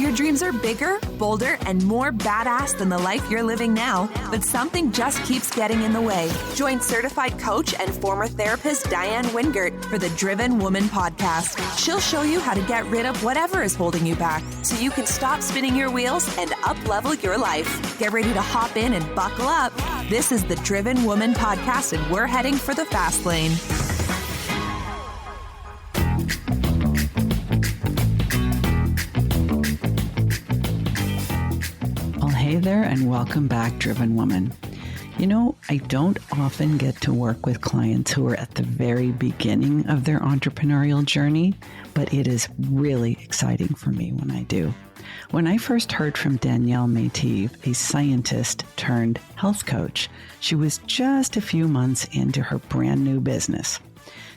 Your dreams are bigger, bolder, and more badass than the life you're living now, but something just keeps getting in the way. Join certified coach and former therapist Diann Wingert for the Driven Woman podcast. She'll show you how to get rid of whatever is holding you back so you can stop spinning your wheels and up-level your life. Get ready to hop in and buckle up. This is the Driven Woman podcast, and we're heading for the fast lane. Hey there, and welcome back, Driven Woman. You know, I don't often get to work with clients who are at the very beginning of their entrepreneurial journey, but it is really exciting for me when I do. When I first heard from Danielle Meitiv, a scientist turned health coach, she was just a few months into her brand new business.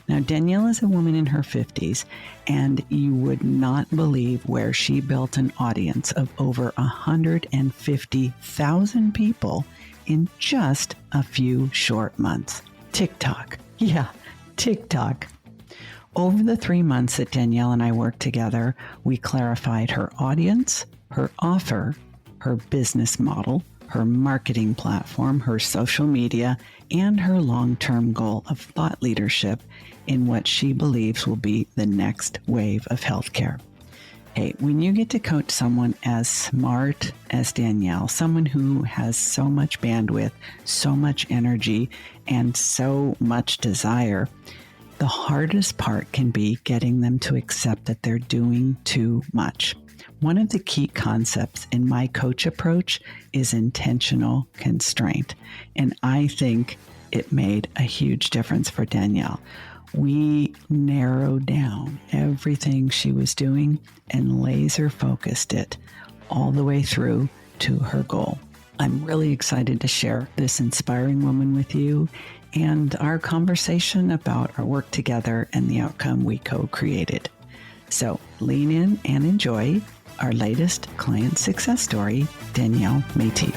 Now, Danielle is a woman in her 50s, and you would not believe where she built an audience of over 150,000 people in just a few short months. TikTok. Yeah, TikTok. Over the 3 months that Danielle and I worked together, we clarified her audience, her offer, her business model, her marketing platform, her social media, and her long-term goal of thought leadership in what she believes will be the next wave of healthcare. Hey, when you get to coach someone as smart as Danielle, someone who has so much bandwidth, so much energy, and so much desire, the hardest part can be getting them to accept that they're doing too much. One of the key concepts in my coach approach is intentional constraint, and I think it made a huge difference for Danielle. We narrowed down everything she was doing and laser focused it all the way through to her goal. I'm really excited to share this inspiring woman with you and our conversation about our work together and the outcome we co-created. So lean in and enjoy our latest client success story, Danielle Meitiv.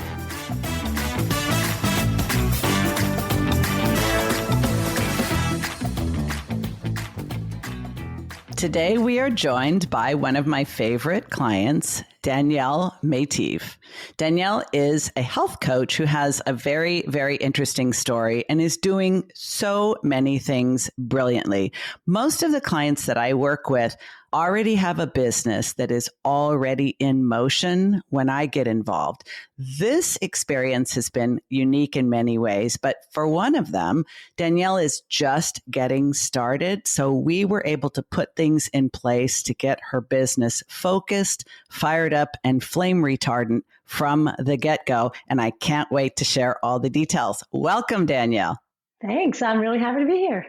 Today, we are joined by one of my favorite clients, Danielle Meitiv. Danielle is a health coach who has a very, very interesting story and is doing so many things brilliantly. Most of the clients that I work with already have a business that is already in motion when I get involved. This experience has been unique in many ways, but for one of them, Danielle is just getting started. So we were able to put things in place to get her business focused, fired up, and flame retardant from the get-go. And I can't wait to share all the details. Welcome, Danielle. Thanks. I'm really happy to be here.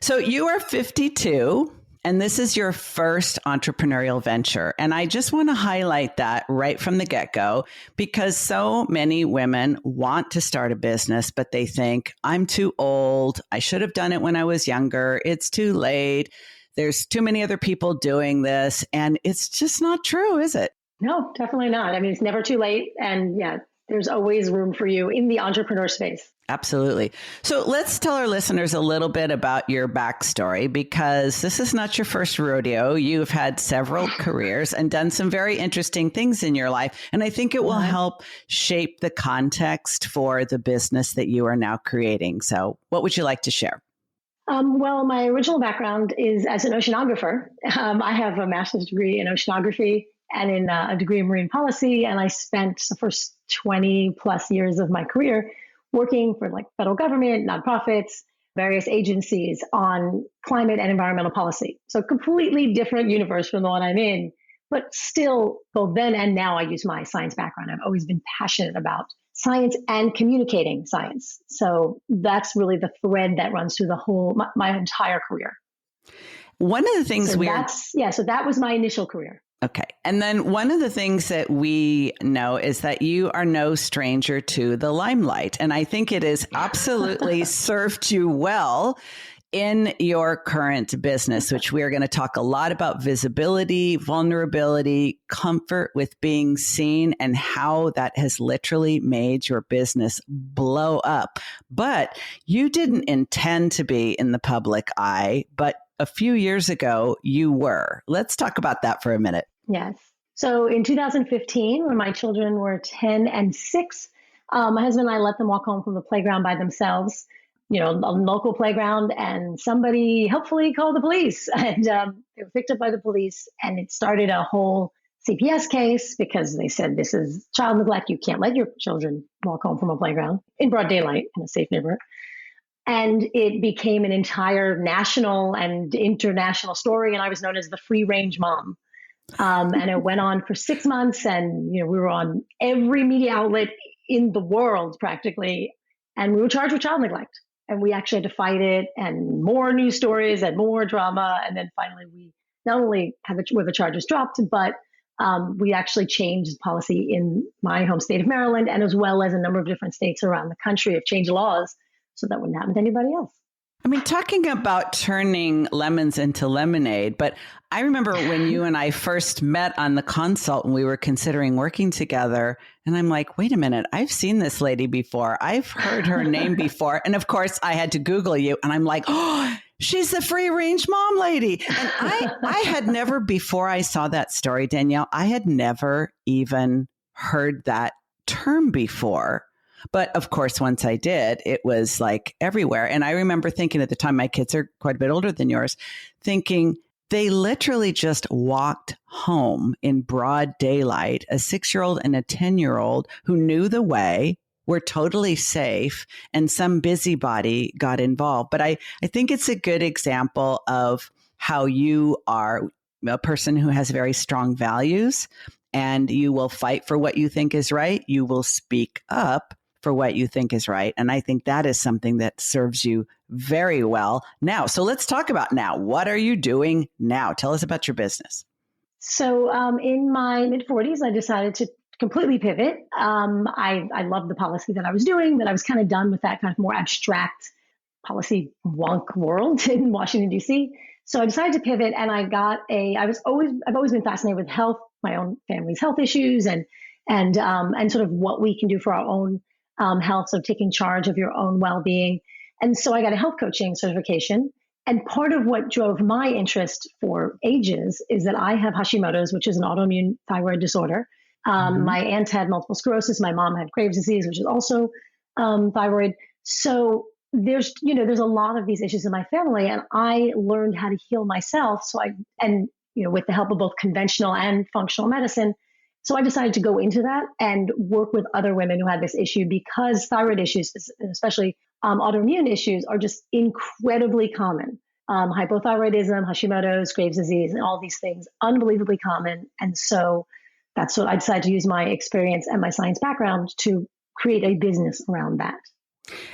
So you are 52. And this is your first entrepreneurial venture. And I just want to highlight that right from the get-go, because so many women want to start a business, but they think, I'm too old. I should have done it when I was younger. It's too late. There's too many other people doing this. And it's just not true, is it? No, definitely not. I mean, it's never too late. And yeah, there's always room for you in the entrepreneur space. Absolutely. So let's tell our listeners a little bit about your backstory, because this is not your first rodeo. You've had several careers and done some very interesting things in your life. And I think it will help shape the context for the business that you are now creating. So what would you like to share? Well, my original background is as an oceanographer. I have a master's degree in oceanography and in a degree in marine policy. And I spent the first 20 plus years of my career working for like federal government, nonprofits, various agencies on climate and environmental policy. So completely different universe from the one I'm in, but still both then and now I use my science background. I've always been passionate about science and communicating science. So that's really the thread that runs through the whole, my entire career. One of the things so that was my initial career. Okay. And then one of the things that we know is that you are no stranger to the limelight. And I think it has absolutely served you well in your current business, which we're going to talk a lot about visibility, vulnerability, comfort with being seen, and how that has literally made your business blow up. But you didn't intend to be in the public eye, but a few years ago you were. Let's talk about that for a minute. Yes. So in 2015, when my children were 10 and 6, my husband and I let them walk home from the playground by themselves, a local playground, and somebody helpfully called the police. And they were picked up by the police, and it started a whole CPS case because they said this is child neglect. You can't let your children walk home from a playground in broad daylight in a safe neighborhood. And it became an entire national and international story. And I was known as the free range mom. And it went on for 6 months, and we were on every media outlet in the world practically, and we were charged with child neglect. And we actually had to fight it, and more news stories and more drama. And then finally, we not only were the charges dropped, but we actually changed policy in my home state of Maryland, and as well as a number of different states around the country have changed laws so that wouldn't happen to anybody else. I mean, talking about turning lemons into lemonade, but I remember when you and I first met on the consult and we were considering working together. And I'm like, wait a minute, I've seen this lady before. I've heard her name before. And of course, I had to Google you. And I'm like, oh, she's the free range mom lady. And I had never, before I saw that story, Danielle, I had never even heard that term before. But of course, once I did, it was like everywhere. And I remember thinking at the time, my kids are quite a bit older than yours, thinking they literally just walked home in broad daylight, a 6-year-old and a 10-year-old who knew the way, were totally safe, and some busybody got involved. But I think it's a good example of how you are a person who has very strong values, and you will fight for what you think is right. You will speak up for what you think is right. And I think that is something that serves you very well now. So let's talk about now. What are you doing now? Tell us about your business. So in my mid-40s, I decided to completely pivot. I loved the policy that I was doing, but I was kind of done with that kind of more abstract policy wonk world in Washington, D.C. So I decided to pivot, and I've always been fascinated with health, my own family's health issues, and sort of what we can do for our own health, so taking charge of your own well-being. And so I got a health coaching certification. And part of what drove my interest for ages is that I have Hashimoto's, which is an autoimmune thyroid disorder. My aunt had multiple sclerosis. My mom had Graves' disease, which is also thyroid. So there's a lot of these issues in my family, and I learned how to heal myself. With the help of both conventional and functional medicine. So I decided to go into that and work with other women who had this issue, because thyroid issues, especially autoimmune issues, are just incredibly common. Hypothyroidism, Hashimoto's, Graves' disease, and all these things, unbelievably common. And so that's what I decided to use my experience and my science background to create a business around that.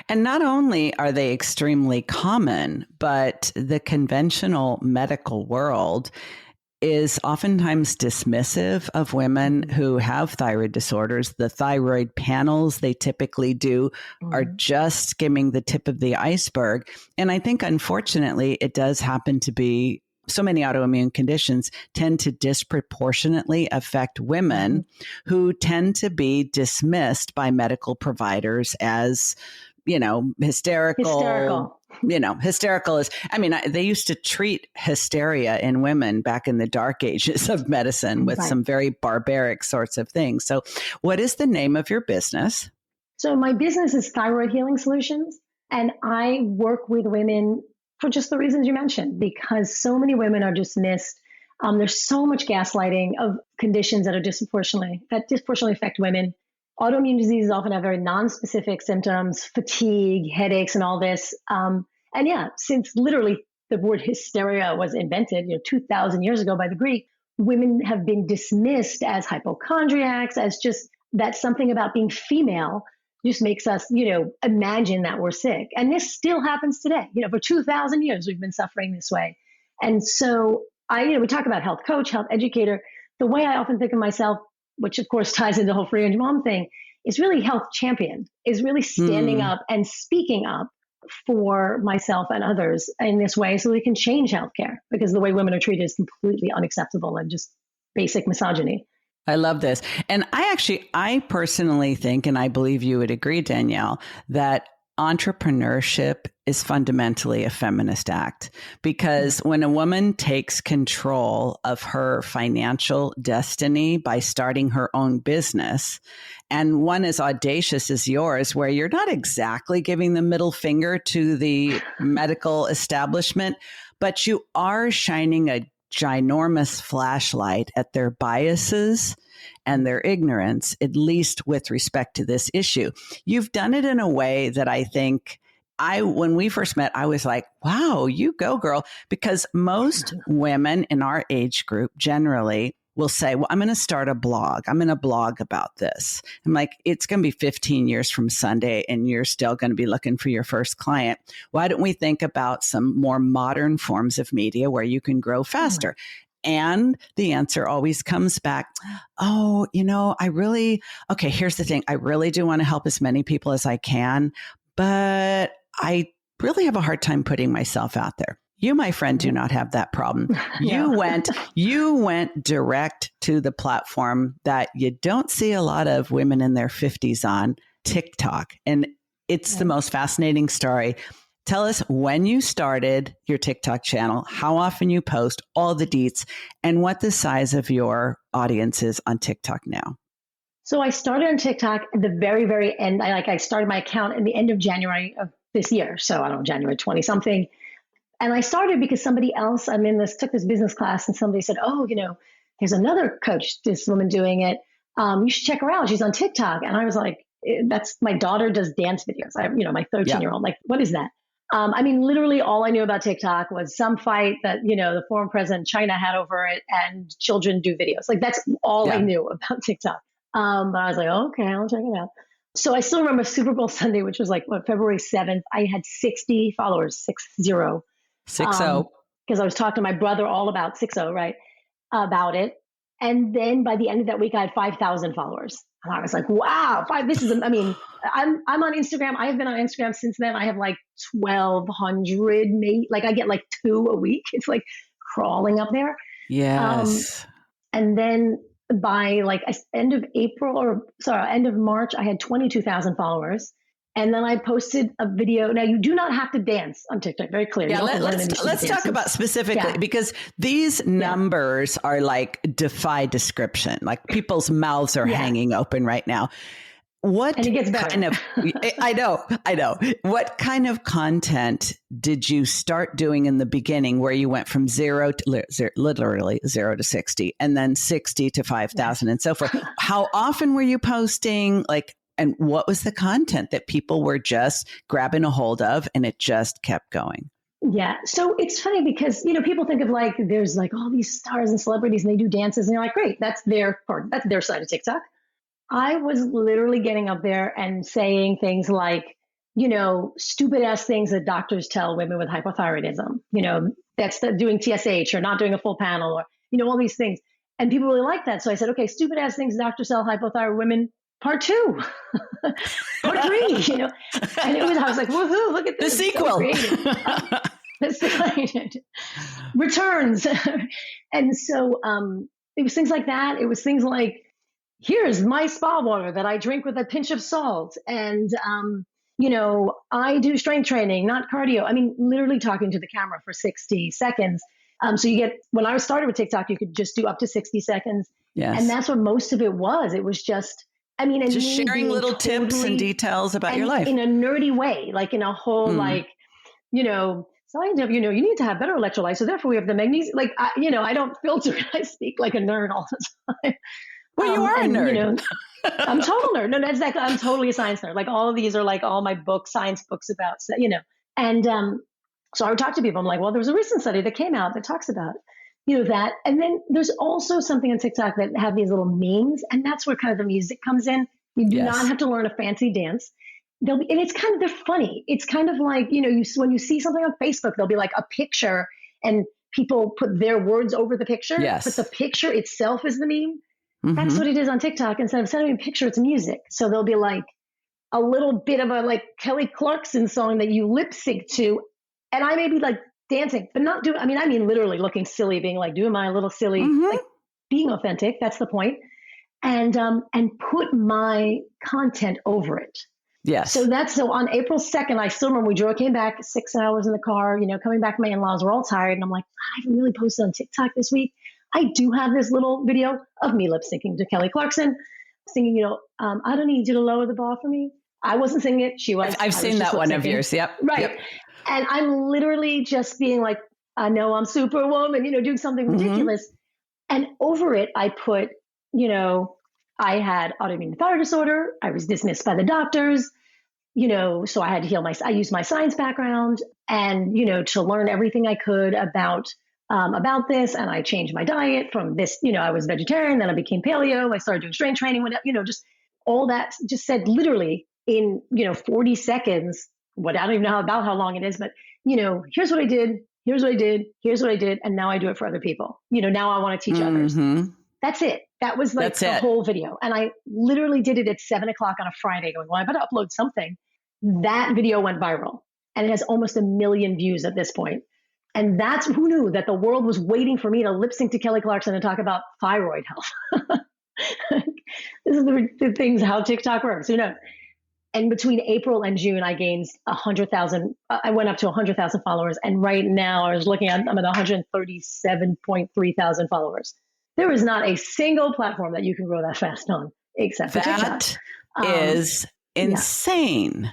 And not only are they extremely common, but the conventional medical world is oftentimes dismissive of women who have thyroid disorders. The thyroid panels they typically do are just skimming the tip of the iceberg. And I think, unfortunately, it does happen to be so many autoimmune conditions tend to disproportionately affect women who tend to be dismissed by medical providers as, hysterical. Hysterical is, they used to treat hysteria in women back in the dark ages of medicine with some very barbaric sorts of things. So what is the name of your business? So my business is Thyroid Healing Solutions, and I work with women for just the reasons you mentioned, because so many women are dismissed. There's so much gaslighting of conditions that disproportionately affect women. Autoimmune diseases often have very non-specific symptoms, fatigue, headaches, and all this. Since literally the word hysteria was invented, 2,000 years ago by the Greek, women have been dismissed as hypochondriacs, as just that something about being female just makes us, imagine that we're sick. And this still happens today. For 2,000 years, we've been suffering this way. And so we talk about health coach, health educator. The way I often think of myself, which of course ties into the whole free range mom thing, is really health champion, is really standing up and speaking up for myself and others in this way so we can change healthcare, because the way women are treated is completely unacceptable and just basic misogyny. I love this. And I personally think, and I believe you would agree, Danielle, that entrepreneurship is fundamentally a feminist act, because when a woman takes control of her financial destiny by starting her own business, and one as audacious as yours, where you're not exactly giving the middle finger to the medical establishment, but you are shining a ginormous flashlight at their biases and their ignorance, at least with respect to this issue. You've done it in a way that I think when we first met, I was like, wow, you go, girl. Because most women in our age group generally will say, well, I'm going to start a blog. I'm going to blog about this. I'm like, it's going to be 15 years from Sunday and you're still going to be looking for your first client. Why don't we think about some more modern forms of media where you can grow faster? And the answer always comes back, oh, okay, here's the thing. I really do want to help as many people as I can, but I really have a hard time putting myself out there. You, my friend, do not have that problem. You went direct to the platform that you don't see a lot of women in their 50s on, TikTok. And it's the most fascinating story. Tell us when you started your TikTok channel, how often you post, all the deets, and what the size of your audience is on TikTok now. So I started on TikTok at the very, very end. I started my account at the end of January of this year. So I don't know, January 20 something. And I started because somebody else, took this business class and somebody said, oh, there's another coach, this woman doing it. You should check her out. She's on TikTok. And I was like, that's my daughter does dance videos. My 13-year-old, like, what is that? Literally all I knew about TikTok was some fight that, the former president of China had over it and children do videos. Like that's all I knew about TikTok. But I was like, okay, I'll check it out. So I still remember Super Bowl Sunday, which was February 7th. I had 60 followers, 60. 60. Because I was talking to my brother all about 60, right? About it. And then by the end of that week, I had 5,000 followers. And I was like, wow, I'm on Instagram. I have been on Instagram since then. I have 1,200, maybe. I get 2 a week. It's crawling up there. Yes. And then by end of March, I had 22,000 followers. And then I posted a video. Now you do not have to dance on TikTok. Very clear. Yeah, let's talk about specifically because these numbers are defy description. People's mouths are hanging open right now. And it gets better. Kind of, I know. What kind of content did you start doing in the beginning where you went from literally 0 to 60 and then 60 to 5,000 and so forth? How often were you posting? And what was the content that people were just grabbing a hold of and it just kept going? Yeah. So it's funny because, people think of there's all these stars and celebrities and they do dances and you're like, great, that's their side of TikTok. I was literally getting up there and saying things like, stupid ass things that doctors tell women with hypothyroidism, that's doing TSH or not doing a full panel or, all these things. And people really like that. So I said, okay, stupid ass things doctors tell hypothyroid women. Part 2, part 3, and I was like, woohoo, look at this. The sequel. Returns. And so it was things like that. It was things like, here's my spa water that I drink with a pinch of salt. And, I do strength training, not cardio. Literally talking to the camera for 60 seconds. So when I started with TikTok, you could just do up to 60 seconds. Yes. And that's what most of it was. It was just, and just sharing little tips and details about your life in a nerdy way, in a whole, science of, you need to have better electrolytes. So therefore we have the magnesium, I don't filter it. I speak like a nerd all the time. Well, you are a nerd. I'm a total nerd. No, that's exactly, I'm totally a science nerd. All of these are all my books, science books about, and so I would talk to people. I'm like, well, there's a recent study that came out that talks about that. And then there's also something on TikTok that have these little memes. And that's where kind of the music comes in. You do not have to learn a fancy dance. And it's they're funny. It's kind of like, when you see something on Facebook, there'll be a picture and people put their words over the picture. Yes. But the picture itself is the meme. Mm-hmm. That's what it is on TikTok. Instead of sending a picture, it's music. So there'll be a little bit of a Kelly Clarkson song that you lip sync to. And I may be dancing, but not doing, literally looking silly, being doing my little silly, being authentic. That's the point. And put my content over it. Yes. So on April 2nd, I still remember came back 6 hours in the car, coming back, my in-laws were all tired. And I'm like, I haven't really posted on TikTok this week. I do have this little video of me lip syncing to Kelly Clarkson singing, I don't need you to lower the bar for me. I wasn't singing it. She was. I've seen that one of yours. Yep. Right. Yep. And I'm literally just being like, I know I'm Superwoman, doing something ridiculous. And over it, I put, I had autoimmune thyroid disorder. I was dismissed by the doctors, so I had to I used my science background and, to learn everything I could about this. And I changed my diet from this, I was vegetarian, then I became paleo. I started doing strength training, just all that just said literally in, 40 seconds, I don't even know about how long it is, but, here's what I did. Here's what I did. Here's what I did. And now I do it for other people. Now I want to teach others. That's it. That was like the whole video. And I literally did it at 7:00 on a Friday going, well, I better upload something. That video went viral and it has almost 1 million views at this point. And who knew that the world was waiting for me to lip sync to Kelly Clarkson and talk about thyroid health. This is the things, how TikTok works, And between April and June, I gained 100,000. I went up to 100,000 followers. And right now I'm at 137.3 thousand followers. There is not a single platform that you can grow that fast on except for TikTok. That is insane. Yeah.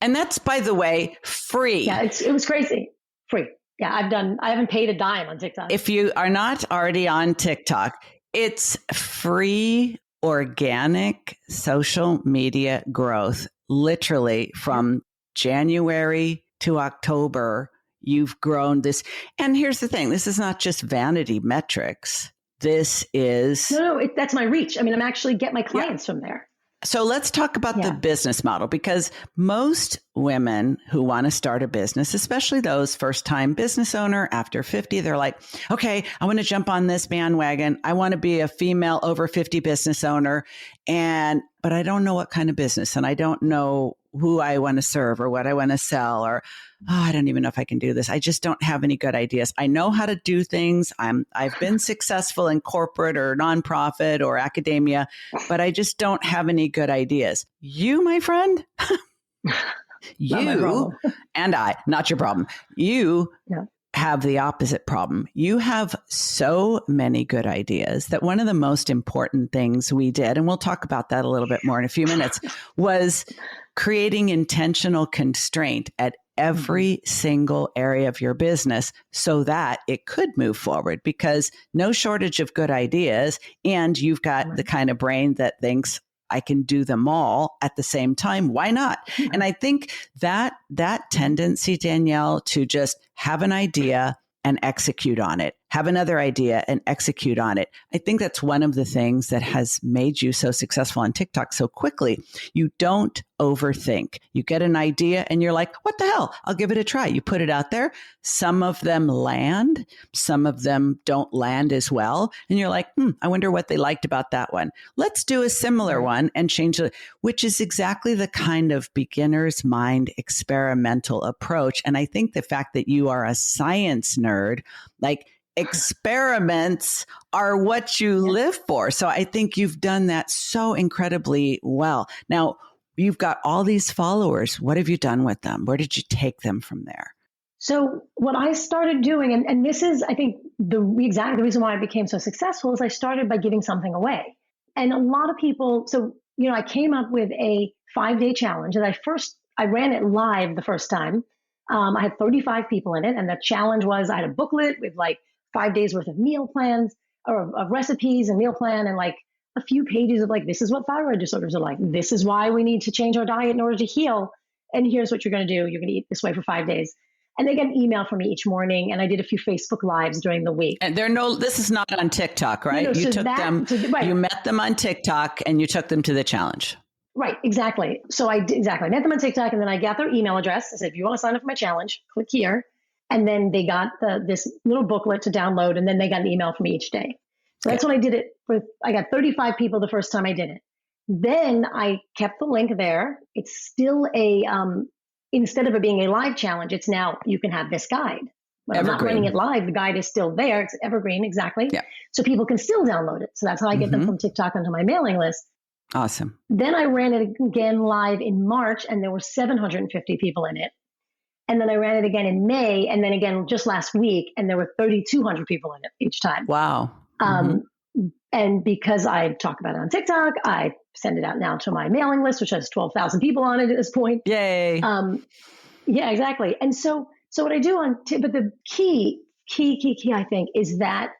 And that's, by the way, free. Yeah, it was crazy. Free. Yeah, I haven't paid a dime on TikTok. If you are not already on TikTok, it's free organic social media growth. Literally from January to October, you've grown this. And here's the thing. This is not just vanity metrics. This is... No, that's my reach. I mean, I'm actually get my clients from there. So let's talk about the business model, because most women who want to start a business, especially those first-time business owner after 50, they're like, okay, I want to jump on this bandwagon. I want to be a female over 50 business owner, but I don't know what kind of business, and I don't know who I want to serve or what I want to sell, or I don't even know if I can do this. I just don't have any good ideas. I know how to do things. I've been successful in corporate or nonprofit or academia, but I just don't have any good ideas. You, my friend, you and I, not your problem. You have the opposite problem. You have so many good ideas that one of the most important things we did, and we'll talk about that a little bit more in a few minutes, was creating intentional constraint at every single area of your business so that it could move forward, because no shortage of good ideas. And you've got the kind of brain that thinks, I can do them all at the same time. Why not? And I think that tendency, Danielle, to just have an idea and execute on it, have another idea and execute on it. I think that's one of the things that has made you so successful on TikTok so quickly. You don't overthink. You get an idea and you're like, what the hell? I'll give it a try. You put it out there. Some of them land. Some of them don't land as well. And you're like, I wonder what they liked about that one. Let's do a similar one and change it, which is exactly the kind of beginner's mind experimental approach. And I think the fact that you are a science nerd, like, experiments are what you live for. So I think you've done that so incredibly well. Now, you've got all these followers. What have you done with them? Where did you take them from there? So what I started doing, and this is, I think, the reason why I became so successful, is I started by giving something away. And a lot of people, I came up with a 5-day challenge. And I ran it live the first time. I had 35 people in it. And the challenge was, I had a booklet with 5 days worth of meal plans, or of recipes and meal plan, and a few pages of this is what thyroid disorders are like. This is why we need to change our diet in order to heal. And here's what you're going to do. You're going to eat this way for 5 days. And they get an email from me each morning. And I did a few Facebook Lives during the week. And this is not on TikTok, right? You met them on TikTok and you took them to the challenge. Right, exactly. So I met them on TikTok, and then I got their email address. I said, if you want to sign up for my challenge, click here. And then they got this little booklet to download, and then they got an email from me each day. So that's when I did it. I got 35 people the first time I did it. Then I kept the link there. It's still instead of it being a live challenge, it's now, you can have this guide. But I'm not running it live. The guide is still there. It's evergreen, exactly. Yeah. So people can still download it. So that's how I get them from TikTok onto my mailing list. Awesome. Then I ran it again live in March, and there were 750 people in it. And then I ran it again in May, and then again just last week, and there were 3,200 people in it each time. Wow. Um, and because I talk about it on TikTok, I send it out now to my mailing list, which has 12,000 people on it at this point. Yay. Yeah, exactly. And so what I do but the key, I think, is that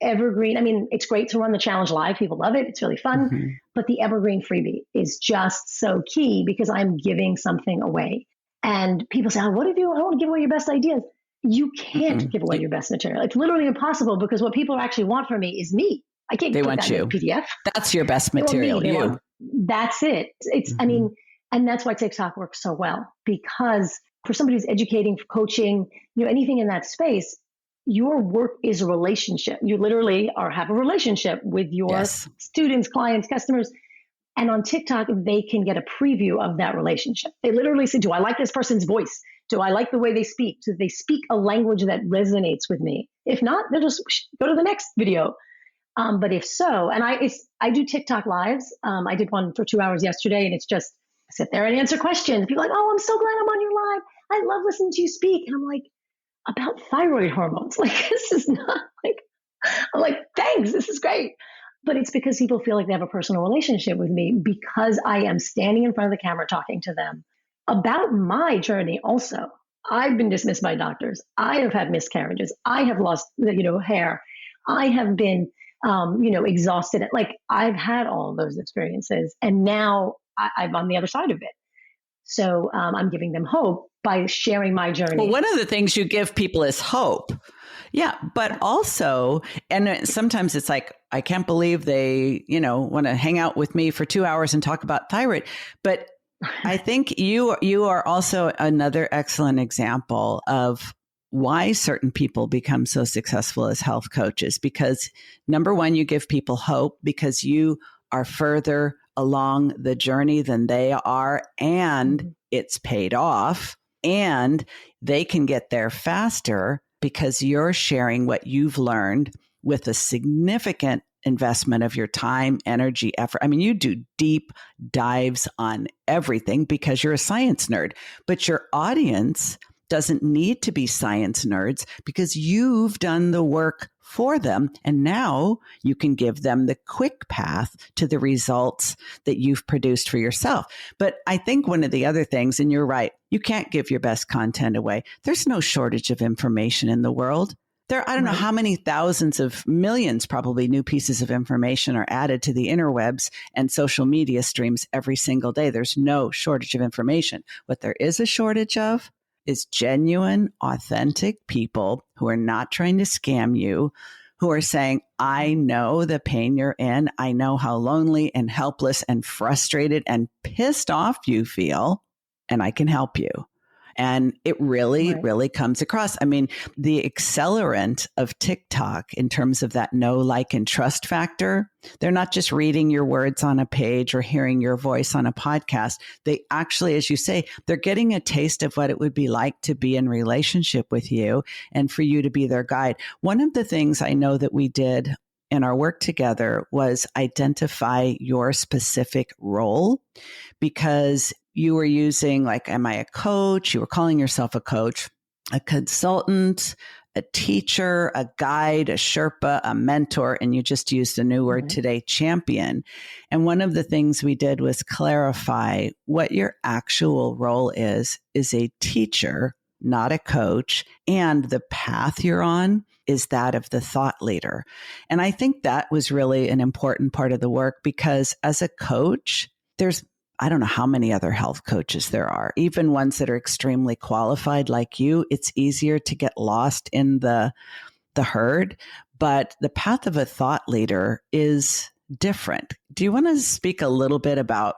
evergreen. I mean, it's great to run the challenge live. People love it. It's really fun. But the evergreen freebie is just so key because I'm giving something away. And people say, oh, what if you, I don't want to give away your best ideas. You can't give away your best material. It's literally impossible because what people actually want from me is me. I can't put that in a PDF. That's your best material. That's it. It's, I mean, and that's why TikTok works so well, because for somebody who's educating, coaching, anything in that space, your work is a relationship. You literally have a relationship with your students, clients, customers. And on TikTok, they can get a preview of that relationship. They literally say, do I like this person's voice? Do I like the way they speak? Do they speak a language that resonates with me? If not, they'll just go to the next video. But if so, and I do TikTok lives. I did one for 2 hours yesterday, and it's just sit there and answer questions. People are like, oh, I'm so glad I'm on your live. I love listening to you speak. And I'm like, about thyroid hormones. Like, this is not like, I'm like, thanks, this is great. But it's because people feel like they have a personal relationship with me because I am standing in front of the camera talking to them about my journey also. I've been dismissed by doctors. I have had miscarriages. I have lost, hair. I have been, exhausted. Like, I've had all of those experiences. And now I'm on the other side of it. So I'm giving them hope by sharing my journey. Well, one of the things you give people is hope. Yeah. But also, and sometimes it's like, I can't believe they, want to hang out with me for 2 hours and talk about thyroid. But I think you are also another excellent example of why certain people become so successful as health coaches. Because number one, you give people hope because you are further along the journey than they are, and it's paid off, and they can get there faster because you're sharing what you've learned with a significant investment of your time, energy, effort. I mean, you do deep dives on everything because you're a science nerd, but your audience doesn't need to be science nerds because you've done the work for them. And now you can give them the quick path to the results that you've produced for yourself. But I think one of the other things, and you're right, you can't give your best content away. There's no shortage of information in the world. I don't know how many thousands of millions, probably, new pieces of information are added to the interwebs and social media streams every single day. There's no shortage of information. What there is a shortage of is genuine, authentic people who are not trying to scam you, who are saying, I know the pain you're in. I know how lonely and helpless and frustrated and pissed off you feel, and I can help you. And it really, really comes across. I mean, the accelerant of TikTok in terms of that know, like, and trust factor, they're not just reading your words on a page or hearing your voice on a podcast. They actually, as you say, they're getting a taste of what it would be like to be in relationship with you and for you to be their guide. One of the things I know that we did in our work together was identify your specific role, because you were using, like, am I a coach? You were calling yourself a coach, a consultant, a teacher, a guide, a Sherpa, a mentor, and you just used a new word today, champion. And one of the things we did was clarify what your actual role is a teacher, not a coach, and the path you're on is that of the thought leader. And I think that was really an important part of the work, because as a coach, I don't know how many other health coaches there are, even ones that are extremely qualified like you. It's easier to get lost in the herd, but the path of a thought leader is different. Do you want to speak a little bit about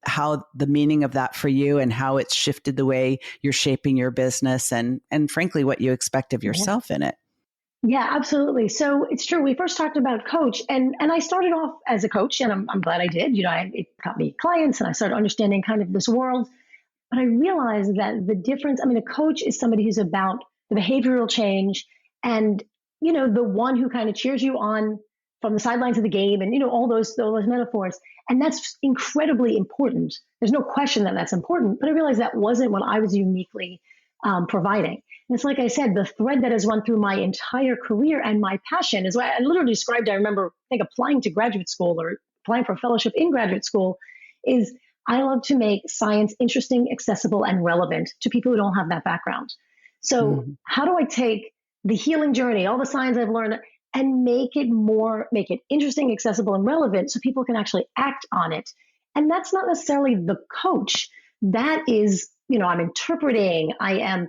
how the meaning of that for you and how it's shifted the way you're shaping your business and frankly, what you expect of yourself in it? Yeah, absolutely. So it's true. We first talked about coach, and I started off as a coach, and I'm glad I did. It got me clients, and I started understanding kind of this world. But I realized that the difference, a coach is somebody who's about the behavioral change and, the one who kind of cheers you on from the sidelines of the game and, all those metaphors. And that's incredibly important. There's no question that that's important, but I realized that wasn't what I was uniquely providing. And it's like I said, the thread that has run through my entire career and my passion is what I literally described. I remember, applying to graduate school or applying for a fellowship in graduate school is I love to make science interesting, accessible, and relevant to people who don't have that background. So how do I take the healing journey, all the science I've learned, and make it interesting, accessible, and relevant so people can actually act on it? And that's not necessarily the coach. That is, I'm interpreting, I am,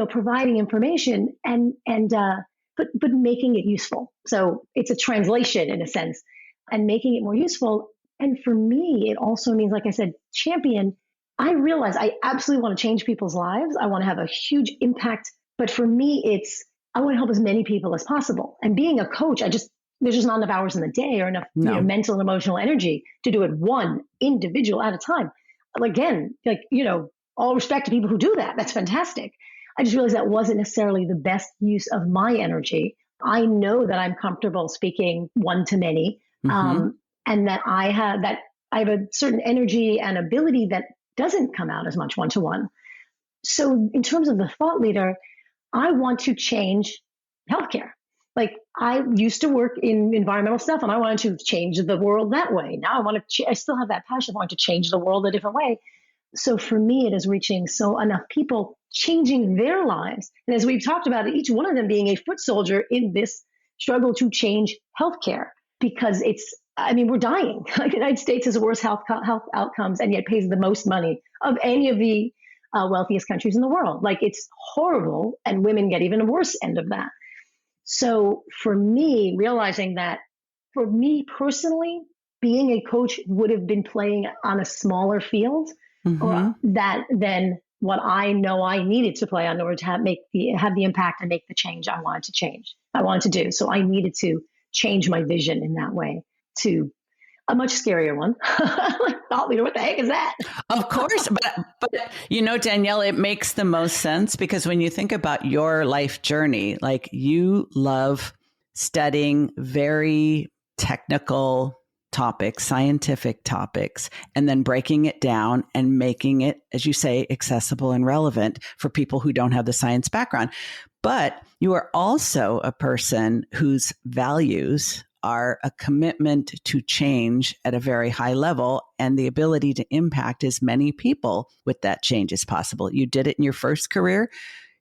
providing information but making it useful. So it's a translation in a sense and making it more useful. And for me, it also means, like I said, champion. I realize I absolutely want to change people's lives. I want to have a huge impact. But for me, I want to help as many people as possible. And being a coach, there's just not enough hours in the day or enough mental and emotional energy to do it one individual at a time. Again, all respect to people who do that. That's fantastic. I just realized that wasn't necessarily the best use of my energy. I know that I'm comfortable speaking one to many, and that I have a certain energy and ability that doesn't come out as much one to one. So in terms of the thought leader, I want to change healthcare. Like, I used to work in environmental stuff and I wanted to change the world that way. Now I still have that passion. I want to change the world a different way. So for me, it is reaching enough people, changing their lives. And as we've talked about, each one of them being a foot soldier in this struggle to change healthcare, because we're dying. Like, the United States has the worst health outcomes and yet pays the most money of any of the wealthiest countries in the world. Like, it's horrible, and women get even a worse end of that. So for me, realizing that for me personally, being a coach would have been playing on a smaller field or than what I know I needed to play on in order to have the impact and make the change I wanted to do. So I needed to change my vision in that way to a much scarier one. Like, thought leader, what the heck is that? Of course. But Danielle, it makes the most sense, because when you think about your life journey, like, you love studying very technical topics, scientific topics, and then breaking it down and making it, as you say, accessible and relevant for people who don't have the science background. But you are also a person whose values are a commitment to change at a very high level and the ability to impact as many people with that change as possible. You did it in your first career.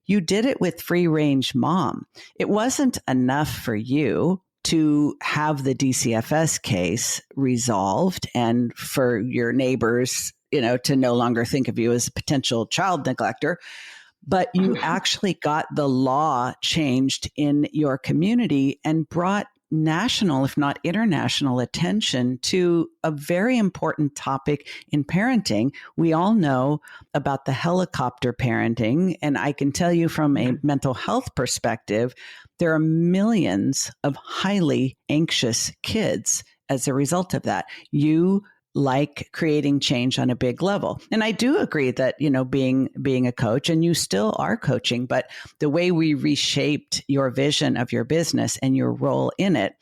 You did it with Free Range Mom. It wasn't enough for you to have the DCFS case resolved and for your neighbors, to no longer think of you as a potential child neglector, but you actually got the law changed in your community and brought national, if not international, attention to a very important topic in parenting. We all know about the helicopter parenting, and I can tell you from a mental health perspective, there are millions of highly anxious kids as a result of that. You like creating change on a big level. And I do agree that, being a coach, and you still are coaching, but the way we reshaped your vision of your business and your role in it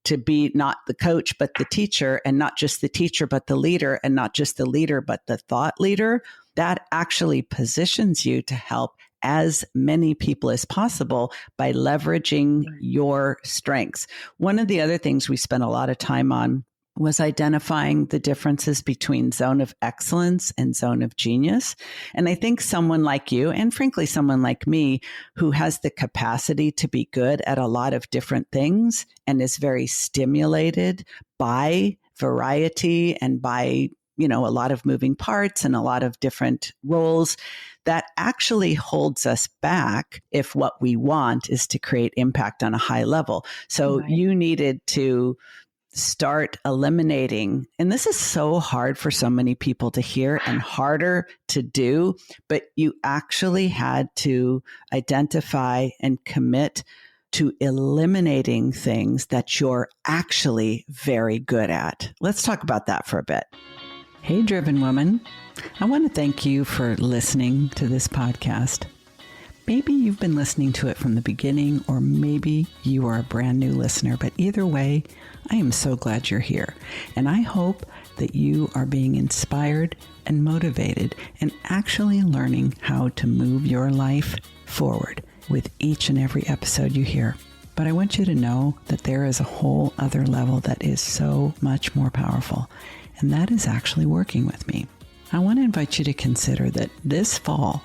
to be not the coach, but the teacher, and not just the teacher, but the leader, and not just the leader, but the thought leader, that actually positions you to help as many people as possible by leveraging your strengths. One of the other things we spent a lot of time on was identifying the differences between zone of excellence and zone of genius. And I think someone like you, and frankly, someone like me, who has the capacity to be good at a lot of different things and is very stimulated by variety and by, a lot of moving parts and a lot of different roles, that actually holds us back if what we want is to create impact on a high level. So you needed to start eliminating, and this is so hard for so many people to hear and harder to do, but you actually had to identify and commit to eliminating things that you're actually very good at. Let's talk about that for a bit. Hey, driven woman, I want to thank you for listening to this podcast. Maybe you've been listening to it from the beginning, or maybe you are a brand new listener, but either way, I am so glad you're here. And I hope that you are being inspired and motivated and actually learning how to move your life forward with each and every episode you hear. But I want you to know that there is a whole other level that is so much more powerful, and that is actually working with me. I want to invite you to consider that this fall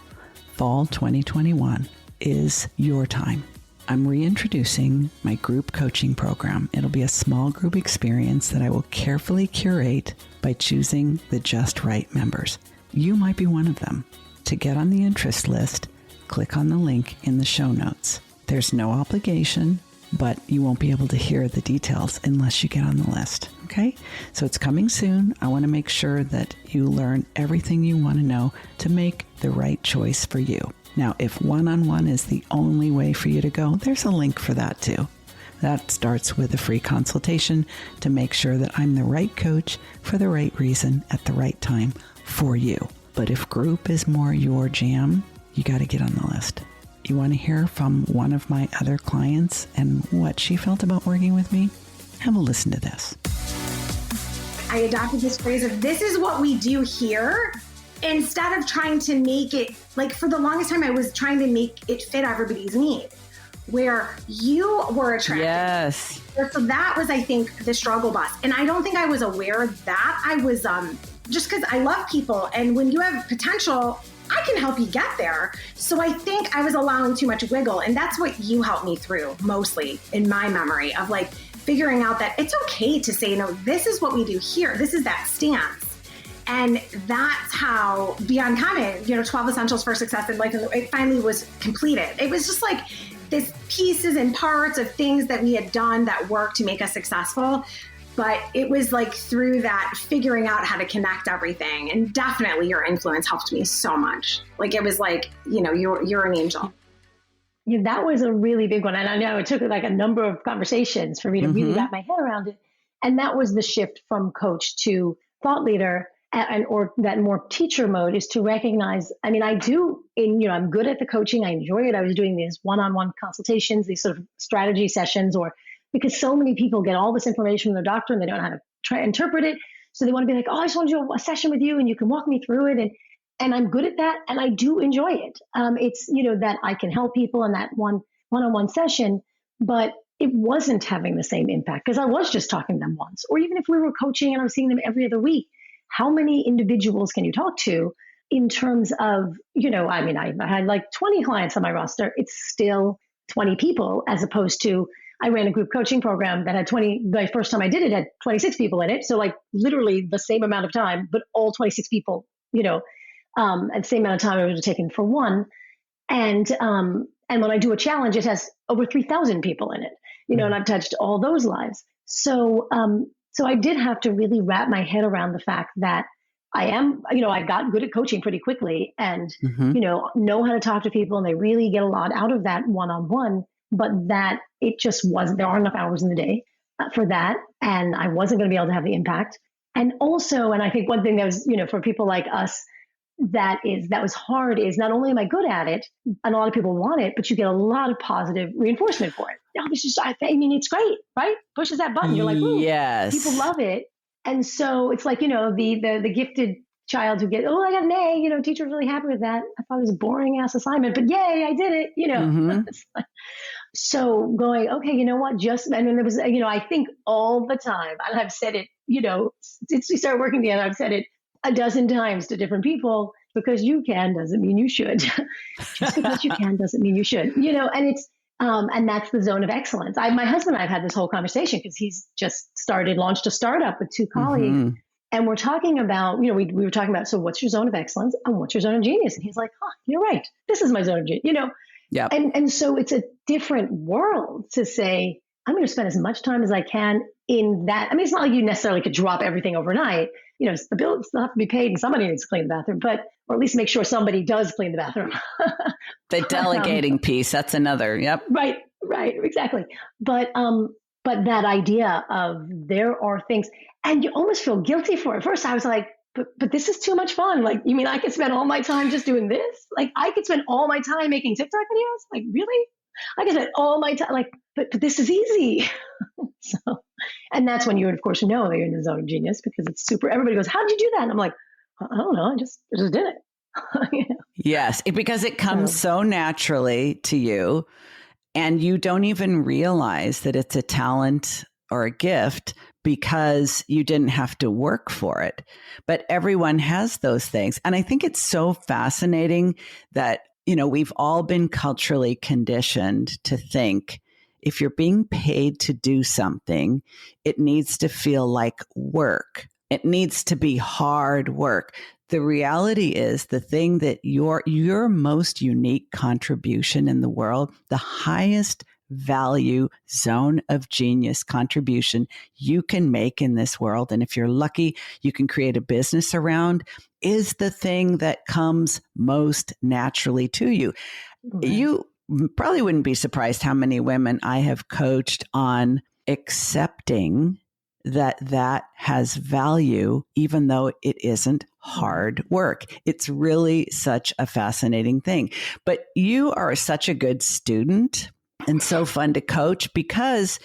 2021, is your time. I'm reintroducing my group coaching program. It'll be a small group experience that I will carefully curate by choosing the just right members. You might be one of them. To get on the interest list, click on the link in the show notes. There's no obligation, but you won't be able to hear the details unless you get on the list. Okay? So it's coming soon. I want to make sure that you learn everything you want to know to make the right choice for you. Now, if one-on-one is the only way for you to go, there's a link for that too. That starts with a free consultation to make sure that I'm the right coach for the right reason at the right time for you. But if group is more your jam, you got to get on the list. You want to hear from one of my other clients and what she felt about working with me? Have a listen to this. I adopted this phrase of this is what we do here, instead of trying to make it, like for the longest time, I was trying to make it fit everybody's need, where you were attracted. Yes. So that was, I think, the struggle bus. And I don't think I was aware of that. I was, just because I love people. And when you have potential, I can help you get there. So I think I was allowing too much wiggle. And that's what you helped me through mostly in my memory of like figuring out that it's okay to say, no, this is what we do here. This is that stance. And that's how Beyond Common, 12 Essentials for Success in Life, it finally was completed. It was just like this pieces and parts of things that we had done that worked to make us successful. But it was like through that figuring out how to connect everything. And definitely your influence helped me so much. Like it was like, you're an angel. Yeah, that was a really big one. And I know it took like a number of conversations for me to really wrap my head around it. And that was the shift from coach to thought leader. Or that more teacher mode is to recognize, I'm good at the coaching. I enjoy it. I was doing these one-on-one consultations, these sort of strategy sessions, or because so many people get all this information from their doctor and they don't know how to try interpret it. So they want to be like, oh, I just want to do a session with you and you can walk me through it. And I'm good at that. And I do enjoy it. It's, that I can help people in that one-on-one session, but it wasn't having the same impact because I was just talking to them once. Or even if we were coaching and I'm seeing them every other week, how many individuals can you talk to in terms of, I had like 20 clients on my roster. It's still 20 people as opposed to I ran a group coaching program that had 20, the first time I did it had 26 people in it. So like literally the same amount of time, but all 26 people, at the same amount of time I would have taken for one. And when I do a challenge, it has over 3,000 people in it, and I've touched all those lives. So I did have to really wrap my head around the fact that I am, I got good at coaching pretty quickly and, know how to talk to people and they really get a lot out of that one-on-one, but that it just wasn't, there aren't enough hours in the day for that. And I wasn't going to be able to have the impact. And also, and I think one thing that was, for people like us, that was hard is not only am I good at it and a lot of people want it, but you get a lot of positive reinforcement for it. It's great, right? Pushes that button. You're like, ooh, yes. People love it. And so it's like, the gifted child who get, I got an A, teacher's really happy with that. I thought it was a boring ass assignment, but yay, I did it, So going, okay, you know what? And then there was, I think all the time, and I've said it, since we started working together, I've said it a dozen times to different people, because you can doesn't mean you should. Just because you can doesn't mean you should, and it's, and that's the zone of excellence. My husband and I have had this whole conversation because he's just launched a startup with two colleagues. And we're talking about, we were talking about, so what's your zone of excellence and what's your zone of genius? And he's like, you're right. This is my zone of genius, Yeah. And so it's a different world to say, I'm going to spend as much time as I can in that. It's not like you necessarily could drop everything overnight. The bills still have to be paid and somebody needs to clean the bathroom, or at least make sure somebody does clean the bathroom. The delegating piece, that's another. Yep. Right, exactly. But that idea of there are things, and you almost feel guilty for it. First, I was like, but this is too much fun. Like, you mean I could spend all my time just doing this? Like, I could spend all my time making TikTok videos? Like, really? I could spend all my time, like, but this is easy. So, and that's when you would, of course, know that you're in the zone of genius, because it's super, everybody goes, how did you do that? And I'm like, I don't know. I just did it. You know? Yes, because it comes so naturally to you, and you don't even realize that it's a talent or a gift because you didn't have to work for it. But everyone has those things. And I think it's so fascinating that, we've all been culturally conditioned to think if you're being paid to do something, it needs to feel like work. It needs to be hard work. The reality is the thing that your most unique contribution in the world, the highest value zone of genius contribution you can make in this world, and if you're lucky, you can create a business around, is the thing that comes most naturally to you. Right. You probably wouldn't be surprised how many women I have coached on accepting that has value, even though it isn't hard work. It's really such a fascinating thing. But you are such a good student and so fun to coach because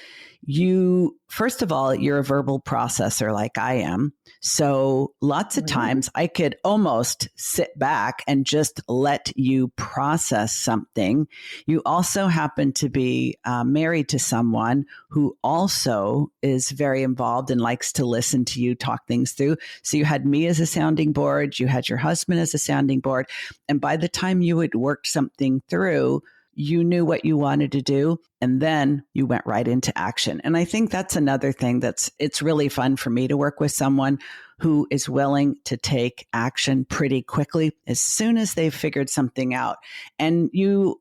you, first of all, you're a verbal processor like I am. So lots of times I could almost sit back and just let you process something. You also happen to be married to someone who also is very involved and likes to listen to you talk things through. So you had me as a sounding board, you had your husband as a sounding board. And by the time you had worked something through, you knew what you wanted to do, and then you went right into action. And I think that's another thing it's really fun for me to work with someone who is willing to take action pretty quickly as soon as they've figured something out. And you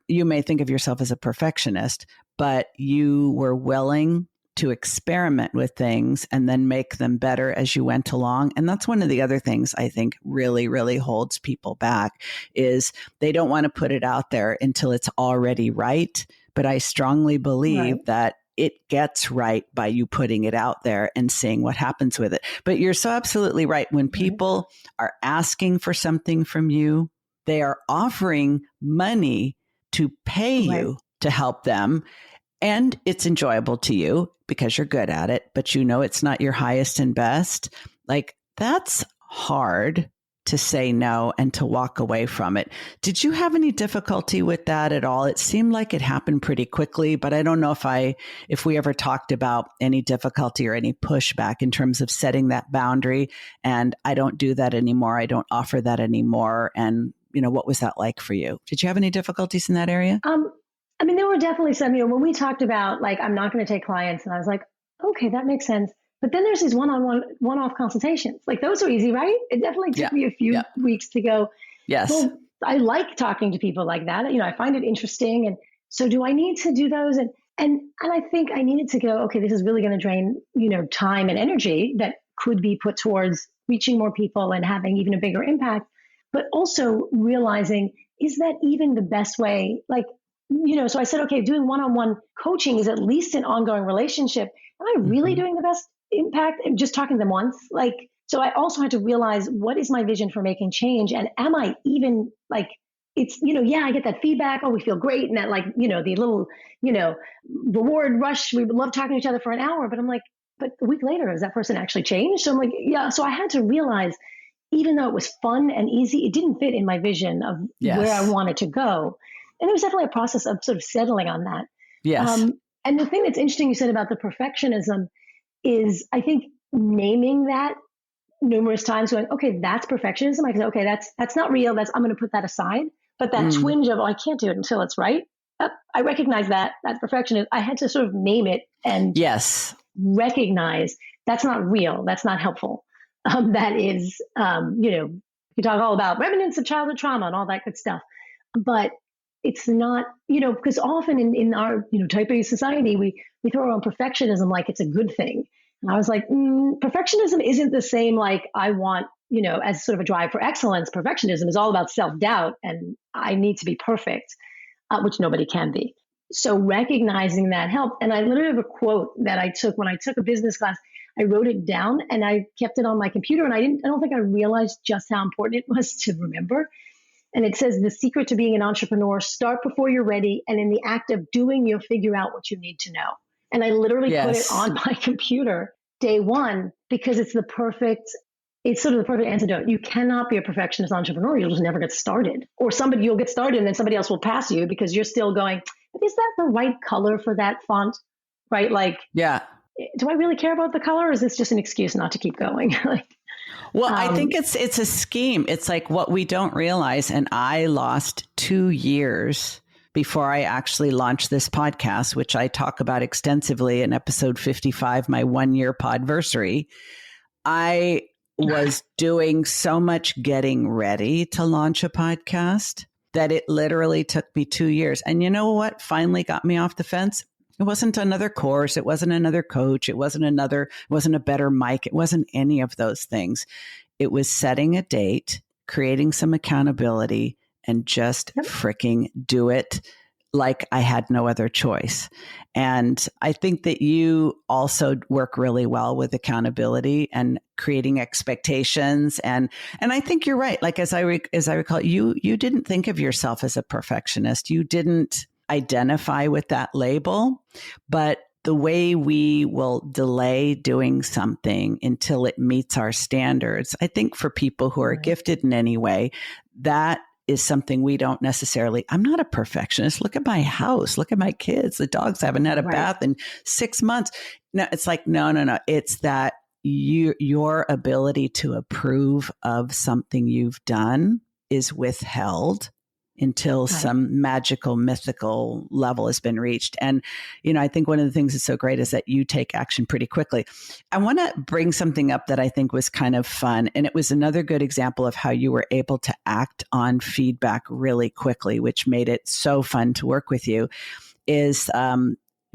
may think of yourself as a perfectionist, but you were willing to experiment with things and then make them better as you went along. And that's one of the other things I think really, really holds people back is they don't want to put it out there until it's already right. But I strongly believe that it gets right by you putting it out there and seeing what happens with it. But you're so absolutely right. When people are asking for something from you, they are offering money to pay you to help them. And it's enjoyable to you because you're good at it, but it's not your highest and best. Like, that's hard to say no and to walk away from it. Did you have any difficulty with that at all? It seemed like it happened pretty quickly, but I don't know if we ever talked about any difficulty or any pushback in terms of setting that boundary. And I don't do that anymore. I don't offer that anymore. And, what was that like for you? Did you have any difficulties in that area? I mean, there were definitely some, when we talked about like, I'm not going to take clients, and I was like, okay, that makes sense. But then there's these one-off consultations. Like, those are easy, right? It definitely took me a few weeks to go, yes, well, I like talking to people like that. I find it interesting. And so do I need to do those? And I think I needed to go, okay, this is really going to drain, time and energy that could be put towards reaching more people and having even a bigger impact. But also realizing, is that even the best way? Like, so I said, okay, doing one-on-one coaching is at least an ongoing relationship. Am I really doing the best impact? Just talking to them once? Like, so I also had to realize, what is my vision for making change? And am I even like, it's, I get that feedback. Oh, we feel great. And that like, the little, reward rush. We love talking to each other for an hour, but I'm like, but a week later, has that person actually changed? So I'm like, yeah. So I had to realize, even though it was fun and easy, it didn't fit in my vision of where I wanted to go. And it was definitely a process of sort of settling on that. Yes. And the thing that's interesting you said about the perfectionism is, I think, naming that numerous times, going, okay, that's perfectionism. I can say, okay, that's not real. I'm going to put that aside. But that twinge of, I can't do it until it's right. I recognize that's perfectionism. I had to sort of name it and recognize that's not real. That's not helpful. That is, you talk all about remnants of childhood trauma and all that good stuff. But it's not, because often in our, type A society, we throw around perfectionism like it's a good thing. And I was like, perfectionism isn't the same like I want, as sort of a drive for excellence. Perfectionism is all about self-doubt and I need to be perfect, which nobody can be. So recognizing that helped. And I literally have a quote that I took when I took a business class. I wrote it down and I kept it on my computer. And I don't think I realized just how important it was to remember. And it says, the secret to being an entrepreneur, start before you're ready. And in the act of doing, you'll figure out what you need to know. And I literally put it on my computer day one, because it's sort of the perfect antidote. You cannot be a perfectionist entrepreneur. You'll just never get started. Or you'll get started and then somebody else will pass you because you're still going, but is that the right color for that font? Right? Like, yeah. Do I really care about the color? Or is this just an excuse not to keep going? Well, I think it's a scheme. It's like what we don't realize. And I lost 2 years before I actually launched this podcast, which I talk about extensively in episode 55, my 1-year podversary. I was doing so much getting ready to launch a podcast that it literally took me 2 years. And you know what finally got me off the fence? It wasn't another course. It wasn't another coach. It wasn't a better mic. It wasn't any of those things. It was setting a date, creating some accountability, and just freaking do it like I had no other choice. And I think that you also work really well with accountability and creating expectations. And I think you're right. Like, as I recall, you didn't think of yourself as a perfectionist. You didn't identify with that label, but the way we will delay doing something until it meets our standards, I think for people who are gifted in any way, that is something we don't necessarily. I'm not a perfectionist. Look at my house. Look at my kids. The dogs haven't had a bath in 6 months. No, it's like, no. It's that your ability to approve of something you've done is withheld until some magical, mythical level has been reached. And, I think one of the things that's so great is that you take action pretty quickly. I want to bring something up that I think was kind of fun. And it was another good example of how you were able to act on feedback really quickly, which made it so fun to work with you, is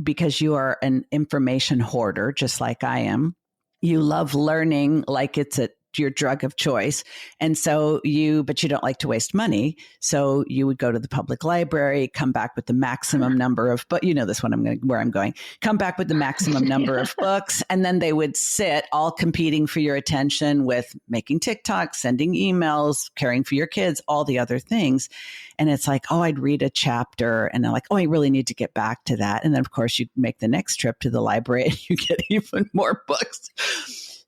because you are an information hoarder, just like I am. You love learning like it's your drug of choice. And so but you don't like to waste money. So you would go to the public library, come back with the maximum number of, but this one where I'm going, come back with the maximum number of books. And then they would sit all competing for your attention with making TikToks, sending emails, caring for your kids, all the other things. And it's like, oh, I'd read a chapter and then like, oh, I really need to get back to that. And then of course you make the next trip to the library and you get even more books.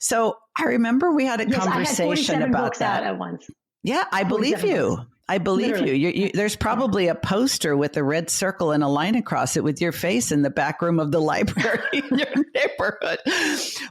So I remember we had a conversation about books that out at once. Yeah, I believe you. Books. I believe you. There's probably a poster with a red circle and a line across it with your face in the back room of the library in your neighborhood.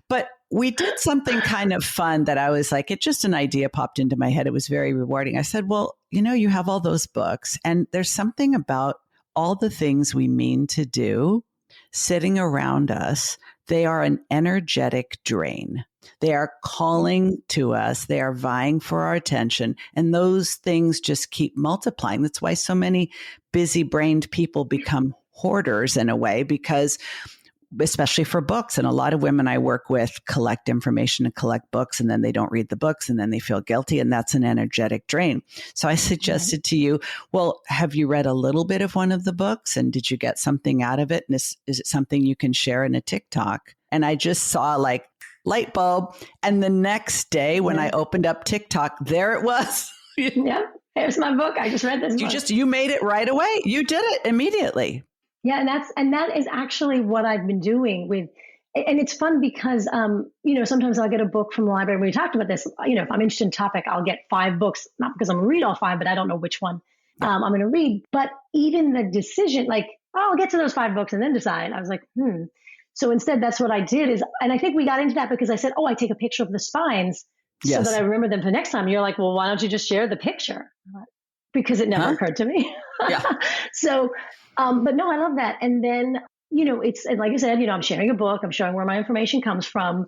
But we did something kind of fun that I was like, just an idea popped into my head. It was very rewarding. I said, well, you have all those books and there's something about all the things we mean to do sitting around us. They are an energetic drain. They are calling to us. They are vying for our attention. And those things just keep multiplying. That's why so many busy-brained people become hoarders in a way, because especially for books. And a lot of women I work with collect information and collect books, and then they don't read the books and then they feel guilty. And that's an energetic drain. So I suggested to you, well, have you read a little bit of one of the books? And did you get something out of it? And is it something you can share in a TikTok? And I just saw like light bulb. And the next day when I opened up TikTok, there it was. Yeah, here's my book. I just read this. You made it right away. You did it immediately. Yeah, and that is actually what I've been doing with, and it's fun because sometimes I'll get a book from the library. We talked about this. If I'm interested in a topic, I'll get 5 books, not because I'm going to read all 5, but I don't know which one I'm going to read. But even the decision, like, I'll get to those 5 books and then decide. I was like, So instead, that's what I did and I think we got into that because I said, I take a picture of the spines so that I remember them for next time. You're like, well, why don't you just share the picture? Because it never occurred to me. Yeah. So, but no, I love that. And then, it's like you said, I'm sharing a book. I'm showing where my information comes from.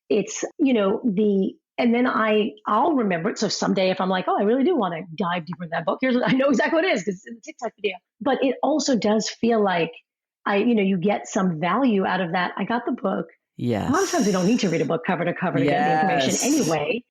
It's, and then I'll remember it. So someday if I'm like, I really do want to dive deeper in that book, I know exactly what it is because it's in the TikTok video. But it also does feel like you get some value out of that. I got the book. Yes. A lot of times we don't need to read a book cover to cover to get the information anyway.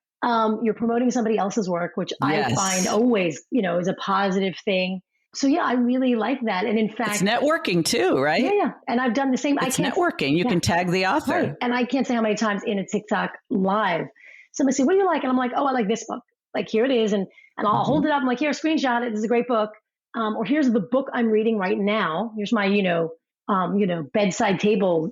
You're promoting somebody else's work, which I find always, is a positive thing. So yeah, I really like that. And in fact, it's networking too, right? Yeah. And I've done the same. It's networking. You can tag the author. Right. And I can't say how many times in a TikTok live, somebody say, what do you like? And I'm like, oh, I like this book. Like, here it is. And I'll hold it up. I'm like, here, screenshot it. This is a great book. Or here's the book I'm reading right now. Here's my, bedside table,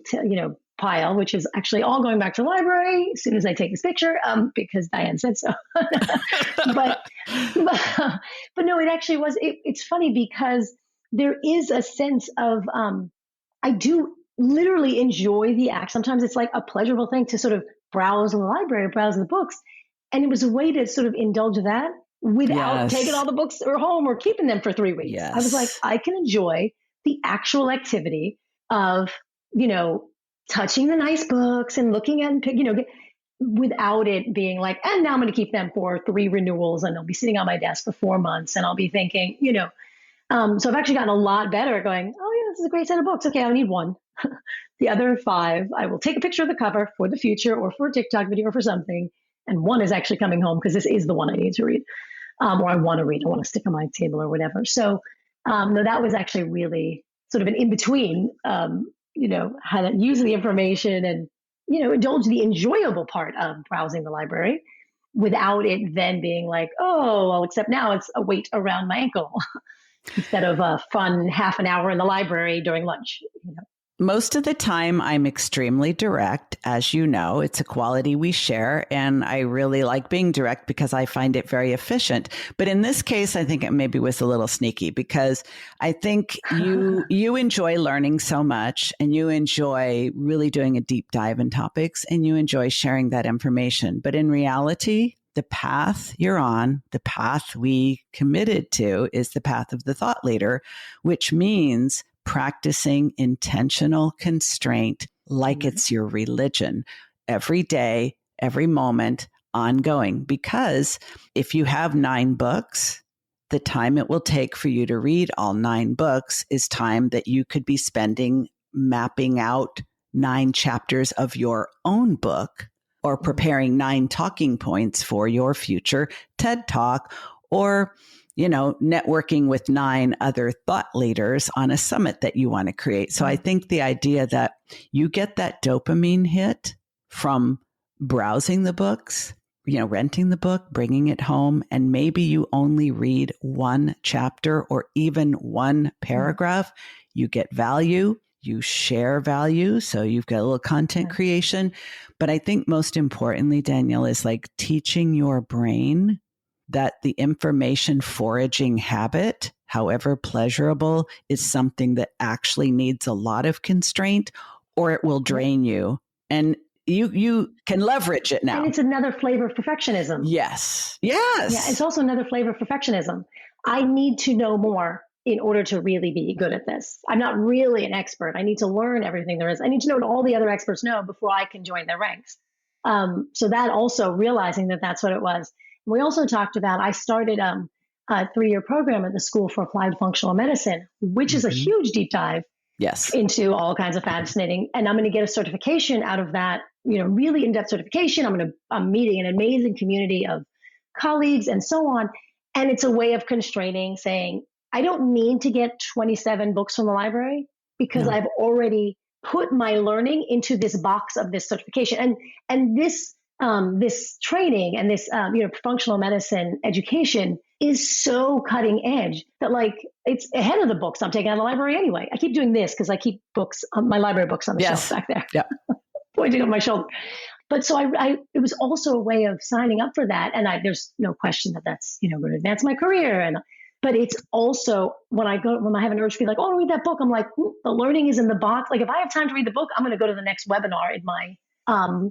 pile, which is actually all going back to the library as soon as I take this picture, because Diann said so. but no, it actually was. It's funny because there is a sense of, I do literally enjoy the act. Sometimes it's like a pleasurable thing to sort of browse in the library, browse the books. And it was a way to sort of indulge that without taking all the books or home or keeping them for 3 weeks. Yes. I was like, I can enjoy the actual activity of, touching the nice books and looking at, without it being like, and now I'm going to keep them for 3 renewals and they'll be sitting on my desk for 4 months and I'll be thinking, so I've actually gotten a lot better at going, oh yeah, this is a great set of books. Okay, I need 1. The other 5, I will take a picture of the cover for the future or for a TikTok video or for something. And 1 is actually coming home because this is the one I need to read, or I want to read. I want to stick on my table or whatever. So no, that was actually really sort of an in-between, how to use the information and, indulge the enjoyable part of browsing the library without it then being like, oh, well, except now it's a weight around my ankle instead of a fun half an hour in the library during lunch. Most of the time, I'm extremely direct. As you know, it's a quality we share. And I really like being direct because I find it very efficient. But in this case, I think it maybe was a little sneaky because I think you enjoy learning so much and you enjoy really doing a deep dive in topics and you enjoy sharing that information. But in reality, the path you're on, the path we committed to is the path of the thought leader, which means practicing intentional constraint like it's your religion every day, every moment, ongoing. Because if you have 9 books, the time it will take for you to read all 9 books is time that you could be spending mapping out 9 chapters of your own book or preparing 9 talking points for your future TED Talk or networking with 9 other thought leaders on a summit that you want to create. So I think the idea that you get that dopamine hit from browsing the books, renting the book, bringing it home, and maybe you only read 1 chapter or even 1 paragraph, you get value, you share value. So you've got a little content creation. But I think most importantly, Danielle, is like teaching your brain that the information foraging habit, however pleasurable, is something that actually needs a lot of constraint or it will drain you. And you can leverage it now. And it's another flavor of perfectionism. Yes. Yeah, it's also another flavor of perfectionism. I need to know more in order to really be good at this. I'm not really an expert. I need to learn everything there is. I need to know what all the other experts know before I can join their ranks. So that also realizing that that's what it was. We also talked about, I started a 3-year program at the School for Applied Functional Medicine, which is a huge deep dive into all kinds of fascinating. And I'm going to get a certification out of that, really in-depth certification. I'm meeting an amazing community of colleagues and so on. And it's a way of constraining, saying, I don't need to get 27 books from the library because I've already put my learning into this box of this certification. And this training and this, functional medicine education is so cutting edge that it's ahead of the books I'm taking out of the library anyway. I keep doing this because I keep my library books on the shelf back there, pointing on my shoulder. But so it was also a way of signing up for that. And there's no question that that's, going to advance my career. But it's also when I have an urge to be like, oh, I'll read that book. I'm like, the learning is in the box. Like if I have time to read the book, I'm going to go to the next webinar in my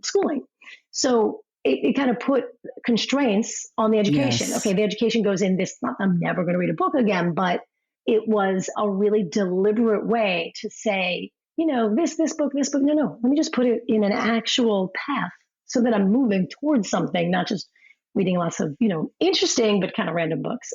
schooling. So it kind of put constraints on the education. Yes. Okay, the education goes in this, I'm never going to read a book again, but it was a really deliberate way to say, this book, no, let me just put it in an actual path so that I'm moving towards something, not just reading lots of, interesting, but kind of random books.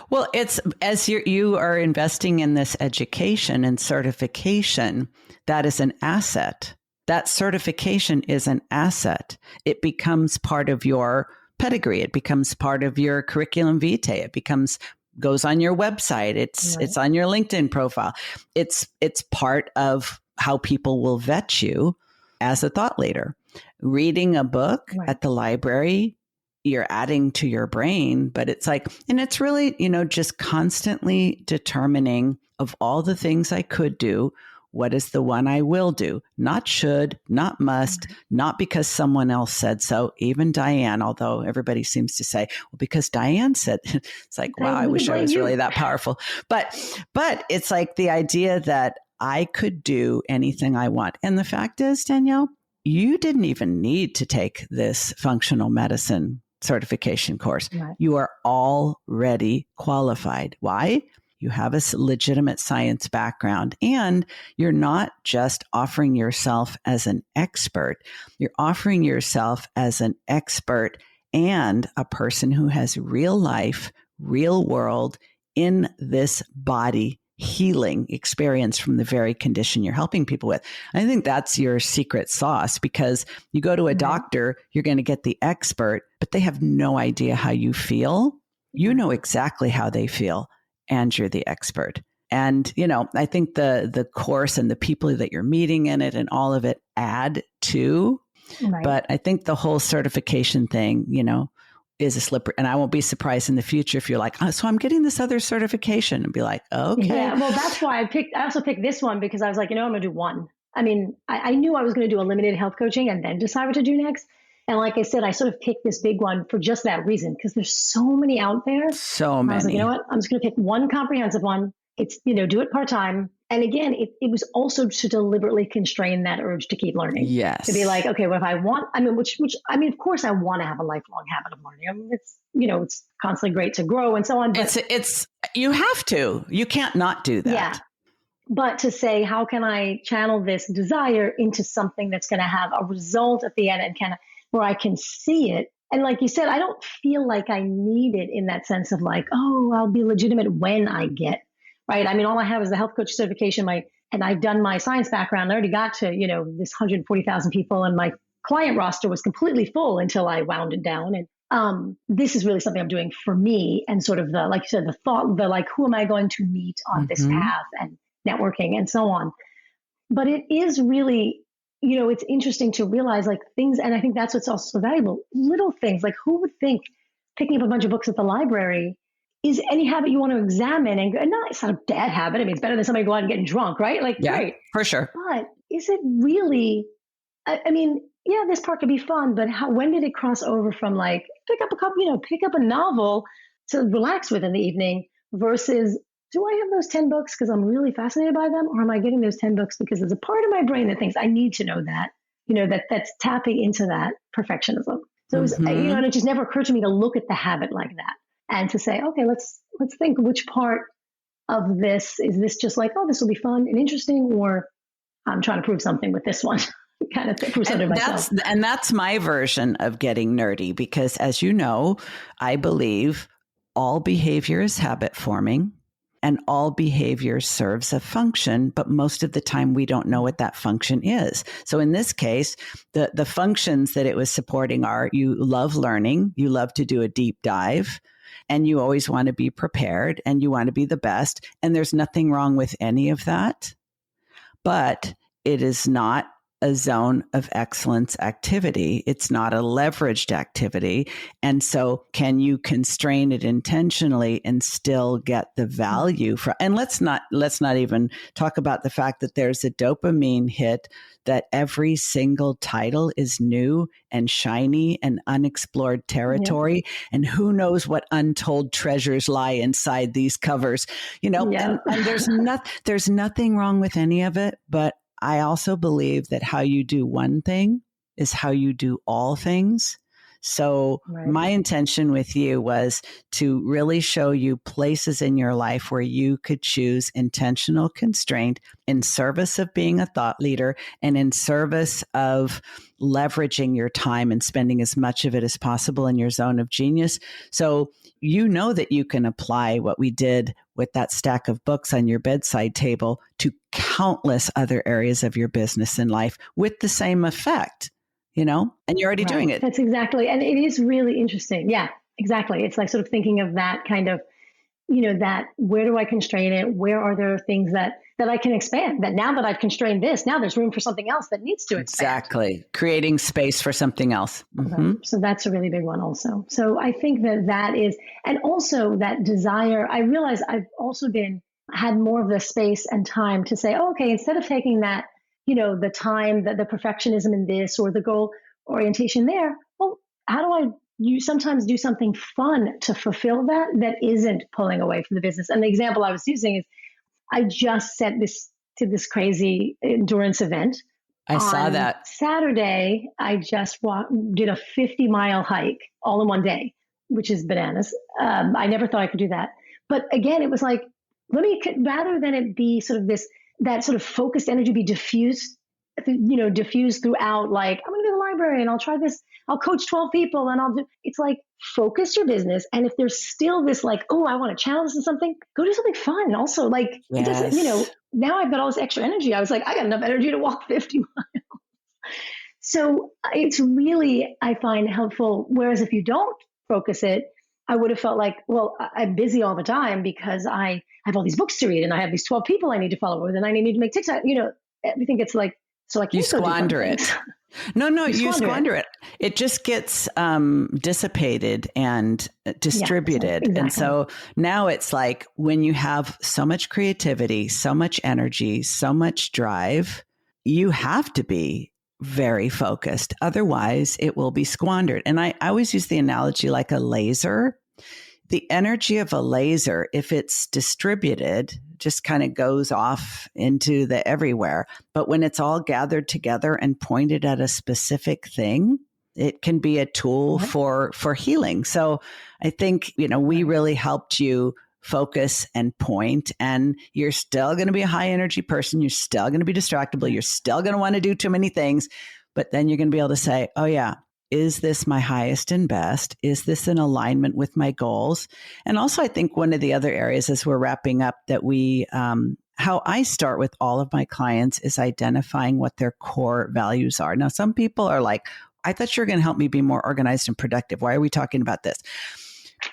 Well, it's as you are investing in this education and certification, that is an asset. That certification is an asset. It becomes part of your pedigree. It becomes part of your curriculum vitae. It becomes goes on your website. It's on your LinkedIn profile. It's part of how people will vet you as a thought leader. Reading a book at the library, you're adding to your brain, but it's like, and it's really, just constantly determining of all the things I could do, what is the one I will do? Not should, not must, not because someone else said so. Even Diann, although everybody seems to say, well, because Diann said, it's like, wow, I wish I was really that powerful. But it's like the idea that I could do anything I want. And the fact is, Danielle, you didn't even need to take this functional medicine certification course. Right. You are already qualified. Why? You have a legitimate science background, and you're not just offering yourself as an expert. You're offering yourself as an expert and a person who has real life, real world in this body healing experience from the very condition you're helping people with. I think that's your secret sauce, because you go to a doctor, you're going to get the expert, but they have no idea how you feel. You know exactly how they feel, and you're the expert. And, I think the course and the people that you're meeting in it and all of it add to, but I think the whole certification thing, is a slippery, and I won't be surprised in the future if you're like, oh, so I'm getting this other certification, and be like, okay. Yeah, well, that's why I also picked this one, because I was like, I'm going to do one. I mean, I knew I was going to do a limited health coaching and then decide what to do next. And like I said, I sort of picked this big one for just that reason, because there's so many out there. So many. I was like, you know what? I'm just going to pick one comprehensive one. It's, do it part-time. And again, it was also to deliberately constrain that urge to keep learning. Yes. To be like, okay, well, if I want, of course I want to have a lifelong habit of learning. I mean, it's constantly great to grow and so on. But it's you have to. You can't not do that. Yeah. But to say, how can I channel this desire into something that's going to have a result at the end and where I can see it. And like you said, I don't feel like I need it in that sense of like, oh, I'll be legitimate when I get, right? I mean, all I have is the health coach certification, and I've done my science background. I already got to, this 140,000 people, and my client roster was completely full until I wound it down. And this is really something I'm doing for me, and sort of like you said, the thought, who am I going to meet on this path, and networking and so on. But it is really, it's interesting to realize things, and I think that's what's also so valuable. Little things, like who would think picking up a bunch of books at the library is any habit you want to examine and no, it's not a bad habit. I mean, it's better than somebody going out and getting drunk, right? Great. For sure. But is it really, I mean, yeah, this part could be fun, but when did it cross over from pick up a novel to relax with in the evening versus, do I have those 10 books because I'm really fascinated by them? Or am I getting those 10 books because there's a part of my brain that thinks I need to know that, that's tapping into that perfectionism. So it was, and it just never occurred to me to look at the habit like that and to say, okay, let's think which part of this, is this just like, oh, this will be fun and interesting, or I'm trying to prove something with this one. Kind of prove something myself. And that's my version of getting nerdy, because as you know, I believe all behavior is habit forming. And all behavior serves a function, but most of the time we don't know what that function is. So in this case, the functions that it was supporting are, you love learning, you love to do a deep dive, and you always want to be prepared, and you want to be the best. And there's nothing wrong with any of that, but it is not a zone of excellence activity. It's not a leveraged activity. And so can you constrain it intentionally and still get the value from, and let's not even talk about the fact that there's a dopamine hit, that every single title is new and shiny and unexplored territory. Yeah. And who knows what untold treasures lie inside these covers, and there's nothing wrong with any of it, but I also believe that how you do one thing is how you do all things. So my intention with you was to really show you places in your life where you could choose intentional constraint in service of being a thought leader and in service of leveraging your time and spending as much of it as possible in your zone of genius. So that you can apply what we did with that stack of books on your bedside table to countless other areas of your business and life with the same effect, and you're already doing it. That's exactly. And it is really interesting. Yeah, exactly. It's like sort of thinking of that kind of, that where do I constrain it? Where are there things that I can expand? That now that I've constrained this, now there's room for something else that needs to expand. Exactly. Creating space for something else. Mm-hmm. So that's a really big one also. So I think that is, and also that desire, I realize I've also had more of the space and time to say, oh, okay, instead of taking that, the time, that the perfectionism in this or the goal orientation there, well, how do you sometimes do something fun to fulfill that isn't pulling away from the business? And the example I was using is I just set to this crazy endurance event. I saw that. Saturday, I just did a 50-mile hike all in one day, which is bananas. I never thought I could do that. But again, it was like, rather than it be sort of that sort of focused energy be diffused throughout, like, I'm going to go to the library and I'll try this. I'll coach 12 people and it's like, focus your business. And if there's still this like, oh, I want to challenge in something, go do something fun. Also, like, It doesn't, now I've got all this extra energy. I was like, I got enough energy to walk 50 miles. So it's really, I find helpful. Whereas if you don't focus it, I would have felt like, well, I'm busy all the time because I have all these books to read and I have these 12 people I need to follow with and I need to make TikTok, everything gets like, so I can't you squander it. No, you squander it. It just gets dissipated and distributed. Yeah, exactly. And so now it's like when you have so much creativity, so much energy, so much drive, you have to be very focused. Otherwise, it will be squandered. And I always use the analogy like a laser. The energy of a laser, if it's distributed, just kind of goes off into the everywhere. But when it's all gathered together and pointed at a specific thing, it can be a tool for healing. So I think, we really helped you focus and point, and you're still going to be a high energy person. You're still going to be distractible. You're still going to want to do too many things, but then you're going to be able to say, oh yeah, is this my highest and best? Is this in alignment with my goals? And also, I think one of the other areas as we're wrapping up that how I start with all of my clients is identifying what their core values are. Now, some people are like, I thought you were going to help me be more organized and productive. Why are we talking about this?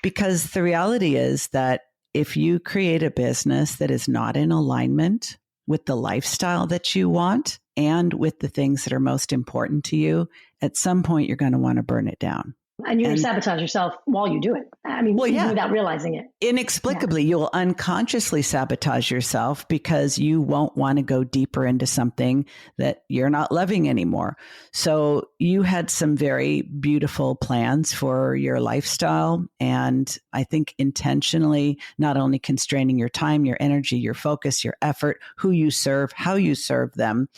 Because the reality is that if you create a business that is not in alignment with the lifestyle that you want and with the things that are most important to you, at some point you're going to want to burn it down. And you're going to sabotage yourself while you do it. I mean, without realizing it. Inexplicably, you'll unconsciously sabotage yourself because you won't want to go deeper into something that you're not loving anymore. So you had some very beautiful plans for your lifestyle. And I think intentionally, not only constraining your time, your energy, your focus, your effort, who you serve, how you serve them,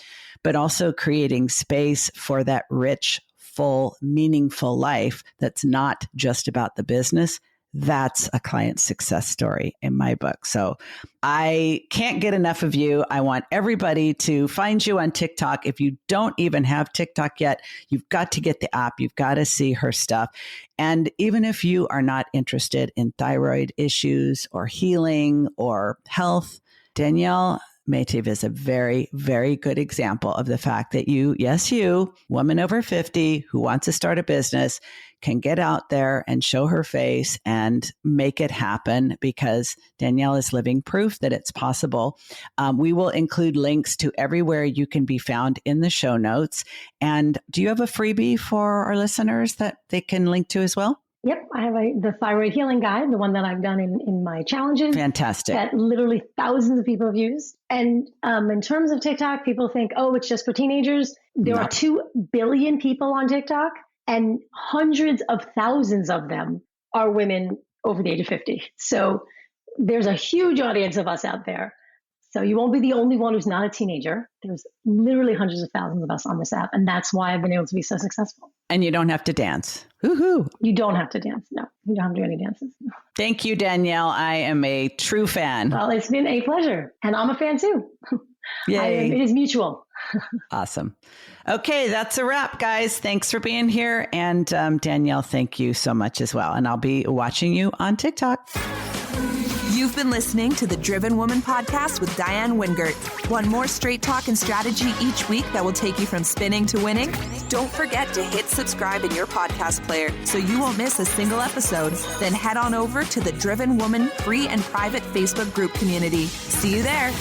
but also creating space for that rich, full, meaningful life that's not just about the business. That's a client success story in my book. So I can't get enough of you. I want everybody to find you on TikTok. If you don't even have TikTok yet, you've got to get the app. You've got to see her stuff. And even if you are not interested in thyroid issues or healing or health, Danielle Meitiv is a very, very good example of the fact that you, woman over 50 who wants to start a business, can get out there and show her face and make it happen, because Danielle is living proof that it's possible. We will include links to everywhere you can be found in the show notes. And do you have a freebie for our listeners that they can link to as well? Yep, I have the thyroid healing guide, the one that I've done in my challenges. Fantastic. That literally thousands of people have used. And in terms of TikTok, people think, oh, it's just for teenagers. There are 2 billion people on TikTok, and hundreds of thousands of them are women over the age of 50. So there's a huge audience of us out there. So you won't be the only one who's not a teenager. There's literally hundreds of thousands of us on this app. And that's why I've been able to be so successful. And you don't have to dance. Woohoo. You don't have to dance. No, you don't have to do any dances. Thank you, Danielle. I am a true fan. Well, it's been a pleasure. And I'm a fan too. Yay. It is mutual. Awesome. Okay, that's a wrap, guys. Thanks for being here. And Danielle, thank you so much as well. And I'll be watching you on TikTok. You You've been listening to the Driven Woman Podcast with Diann Wingert. Want more straight talk and strategy each week that will take you from spinning to winning? Don't forget to hit subscribe in your podcast player so you won't miss a single episode. Then head on over to the Driven Woman free and private Facebook group community. See you there.